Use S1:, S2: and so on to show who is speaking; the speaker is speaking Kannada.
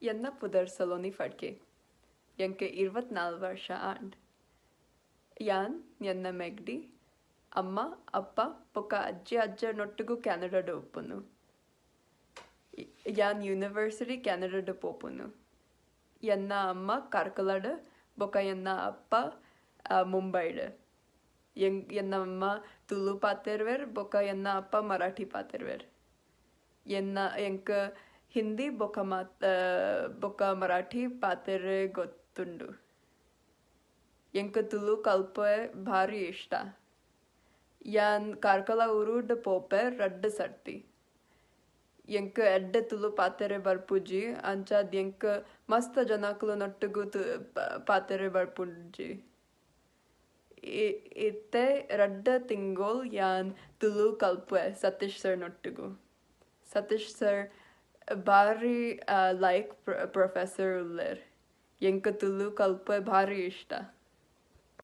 S1: Yenna pudar Saloni Phadke. Yanke 24 ವರ್ಷ ಆಂಡ್ ಯಾನ್ ಎನ್ನ ಮೆಗ್ಡಿ ಅಮ್ಮ ಅಪ್ಪ ಪೊಕ್ಕ ಅಜ್ಜಿ ಅಜ್ಜನೊಟ್ಟಿಗೂ ಕ್ಯಾನಡಾಡ್ ಒಪ್ಪುನು ಯಾನ್ ಯೂನಿವರ್ಸಿಟಿ ಕ್ಯಾನಡಾಡ್ ಪೋಪುನು ಎನ್ನ ಅಮ್ಮ ಕಾರ್ಕಲಾಡ್ ಬೊಕ್ಕ ಎನ್ನ ಅಪ್ಪ ಮುಂಬೈಡ್ ಎನ್ನ ಅಮ್ಮ ತುಳು ಪಾತೆರ್ವೇರ್ ಬೊಕ್ಕ ಎನ್ನ ಅಪ್ಪ ಮರಾಠಿ ಪಾತೆರ್ವೇರ್ ಎನ್ನ ಎಂಕ ಹಿಂದಿ ಬೊಕ್ಕ ಮರಾಠಿ ಪಾತೆರೆ ಗೊತ್ತುಂಡು ಎಂಕ ತುಳು ಕಲ್ಪೆ ಭಾರಿ ಇಷ್ಟ ಯಾನ್ ಕಾರ್ಕಲ ಉರುಡ್ ಪೋಪೆ ರಡ್ಡ್ ಸರ್ತಿ ಎಂಕ ಎಡ್ಡೆ ತುಳು ಪಾತೆರೆ ಬರ್ಪುಜಿ ಅಂಚಾದ್ ಎಂಕ ಮಸ್ತ್ ಜನಕ್ಲು ನೊಟ್ಟುಗು ಪಾತೆರೆ ಬರ್ಪುಜಿ ಇತ್ತೆ ರಡ್ಡ ತಿಂಗೋಲ್ ಯಾನ್ ತುಳು ಕಲ್ಪೆ ಸತೀಶ್ ಸರ್ ನೊಟ್ಟುಗು ಸತೀಶ್ ಸರ್ ಭಾರಿ ಲೈಕ್ ಪ್ರೊಫೆಸರ್ ಉಲ್ಲೇರ್ ಎಂಕ ತುಳು ಕಲ್ಪೆ ಭಾರಿ ಇಷ್ಟ